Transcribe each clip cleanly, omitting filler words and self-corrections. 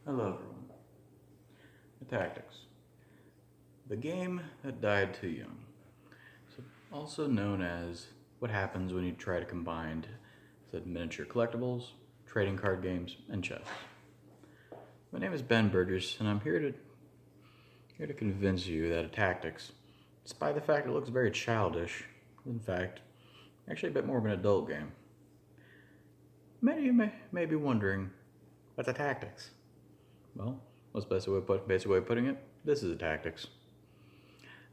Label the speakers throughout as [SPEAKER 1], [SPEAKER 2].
[SPEAKER 1] Hello everyone. Attacktix, the game that died too young. So also known as what happens when you try to combine said miniature collectibles, trading card games, and chess. My name is Ben Burgess, and I'm here to convince you that Attacktix, despite the fact it looks very childish, in fact, actually a bit more of an adult game. Many of you may be wondering, what's Attacktix? Well, what's the basic way of putting it? This is Attacktix.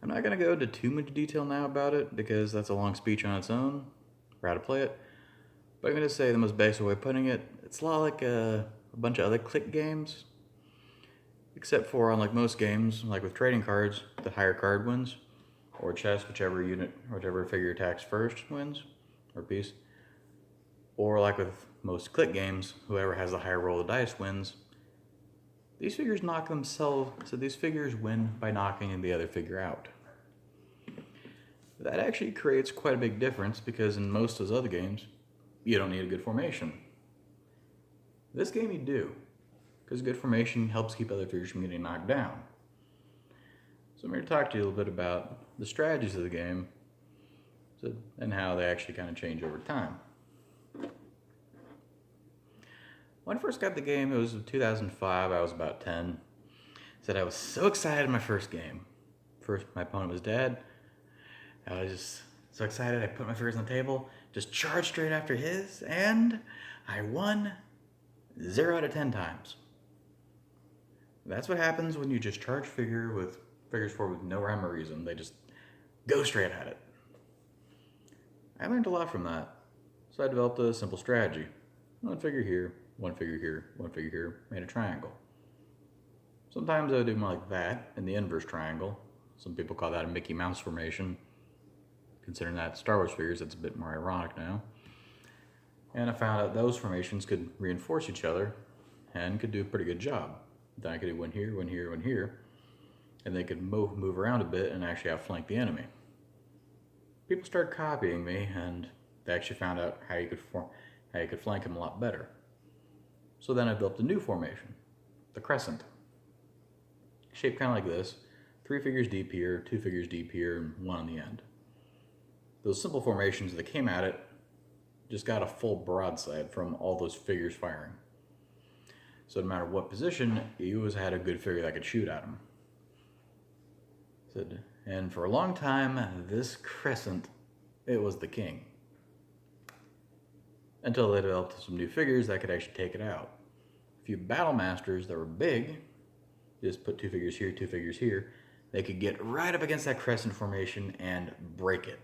[SPEAKER 1] I'm not going to go into too much detail now about it because that's a long speech on its own, for how to play it. But I'm going to say the most basic way of putting it, it's a lot like a bunch of other click games. Except for, unlike most games, like with trading cards, the higher card wins. Or chess, whichever figure attacks first wins, or piece. Or like with most click games, whoever has the higher roll of dice wins. These figures these figures win by knocking the other figure out. That actually creates quite a big difference because in most of those other games, you don't need a good formation. This game you do, because good formation helps keep other figures from getting knocked down. So I'm here to talk to you a little bit about the strategies of the game and how they actually kind of change over time. When I first got the game, it was 2005, I was about 10. Said I was so excited my first game. First, my opponent was dead. I was just so excited, I put my fingers on the table, just charged straight after his, and I won 0 out of 10 times. That's what happens when you just charge figures forward with no rhyme or reason. They just go straight at it. I learned a lot from that, so I developed a simple strategy. One figure here, one figure here, one figure here, made a triangle. Sometimes I would do more like that in the inverse triangle. Some people call that a Mickey Mouse formation. Considering that Star Wars figures, it's a bit more ironic now. And I found out those formations could reinforce each other and could do a pretty good job. Then I could do one here, one here, one here, and they could move around a bit and actually outflank the enemy. People started copying me, and they actually found out how you could flank them a lot better. So then I built a new formation, the crescent. Shaped kind of like this: 3 figures deep here, 2 figures deep here, and 1 on the end. Those simple formations that came at it just got a full broadside from all those figures firing. So no matter what position, you always had a good figure that could shoot at them. And for a long time, this crescent, it was the king. Until they developed some new figures that could actually take it out. A few battle masters that were big, just put 2 figures here, 2 figures here, they could get right up against that crescent formation and break it.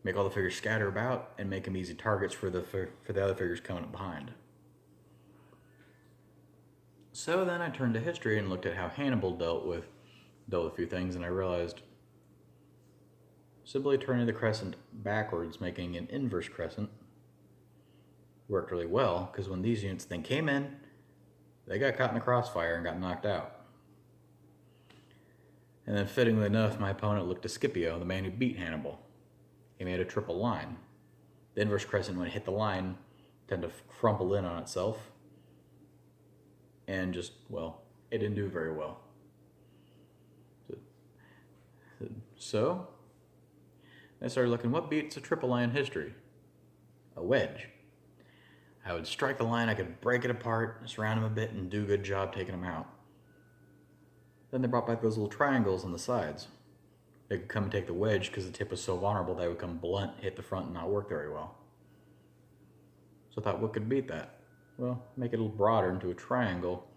[SPEAKER 1] Make all the figures scatter about and make them easy targets for the other figures coming up behind. So then I turned to history and looked at how Hannibal dealt with a few things, and I realized simply turning the crescent backwards, making an inverse crescent, worked really well, because when these units then came in, they got caught in the crossfire and got knocked out. And then fittingly enough, my opponent looked to Scipio, the man who beat Hannibal. He made a triple line. The inverse crescent, when it hit the line, tend to crumple in on itself, and just, well, it didn't do very well. So I started looking, what beats a triple line in history? A wedge. I would strike the line, I could break it apart, surround him a bit, and do a good job taking him out. Then they brought back those little triangles on the sides. They could come and take the wedge because the tip was so vulnerable they would come blunt, hit the front, and not work very well. So I thought, what could beat that? Well, make it a little broader into a triangle.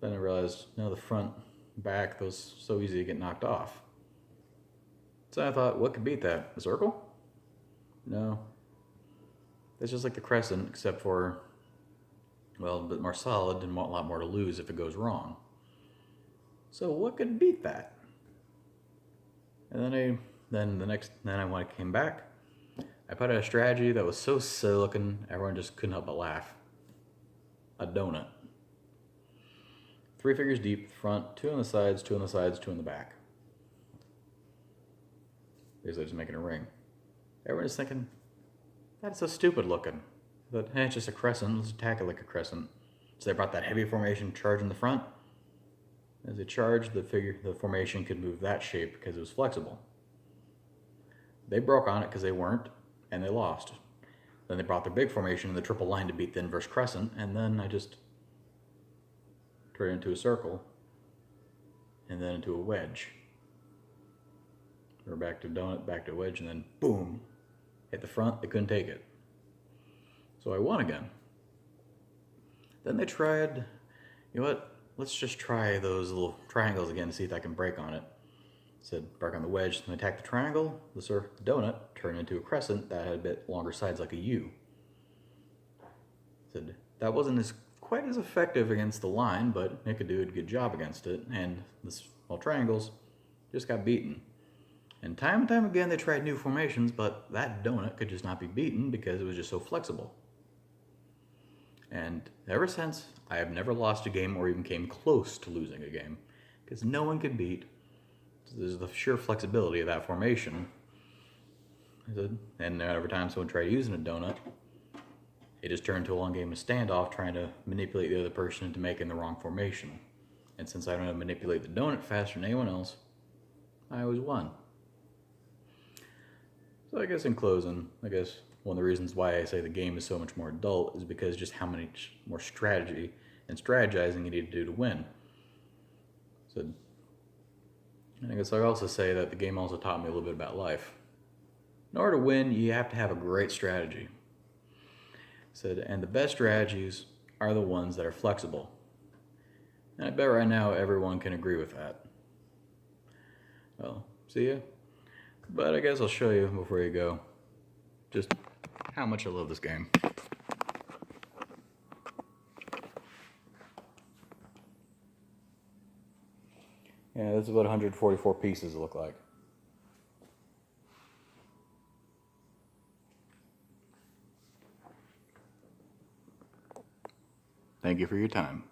[SPEAKER 1] Then I realized, no, the front, back, those so easy to get knocked off. So I thought, what could beat that? A circle? No. It's just like the crescent, except for, well, a bit more solid and a lot more to lose if it goes wrong. So what could beat that? And then when I came back, I put out a strategy that was so silly looking, everyone just couldn't help but laugh. A donut. 3 figures deep front, 2 on the sides, 2 on the sides, 2 on the back. Basically just making a ring. Everyone's thinking, that's so stupid looking. But hey, it's just a crescent, let's attack it like a crescent. So they brought that heavy formation charge in the front. As they charged, the formation could move that shape because it was flexible. They broke on it because they weren't, and they lost. Then they brought their big formation in the triple line to beat the inverse crescent, and then I just turned it into a circle, and then into a wedge. Or back to donut, back to wedge, and then boom, hit the front. They couldn't take it. So I won again. Then they tried, you know what, let's just try those little triangles again to see if I can break on it. Said break on the wedge, then attack the triangle. The donut turned into a crescent that had a bit longer sides like a U. Said that wasn't quite as effective against the line, but it could do a good job against it, and the small triangles just got beaten. And time again they tried new formations, but that donut could just not be beaten because it was just so flexible. And ever since, I have never lost a game or even came close to losing a game, because no one could beat the sheer flexibility of that formation. And every time someone tried using a donut, it just turned into a long game of standoff trying to manipulate the other person into making the wrong formation. And since I don't know how to manipulate the donut faster than anyone else, I always won. So I guess in closing, one of the reasons why I say the game is so much more adult is because just how much more strategy and strategizing you need to do to win. So, and I guess I'd also say that the game also taught me a little bit about life. In order to win, you have to have a great strategy. And the best strategies are the ones that are flexible. And I bet right now everyone can agree with that. Well, see ya. But I guess I'll show you before you go just how much I love this game. Yeah, this is what 144 pieces look like. Thank you for your time.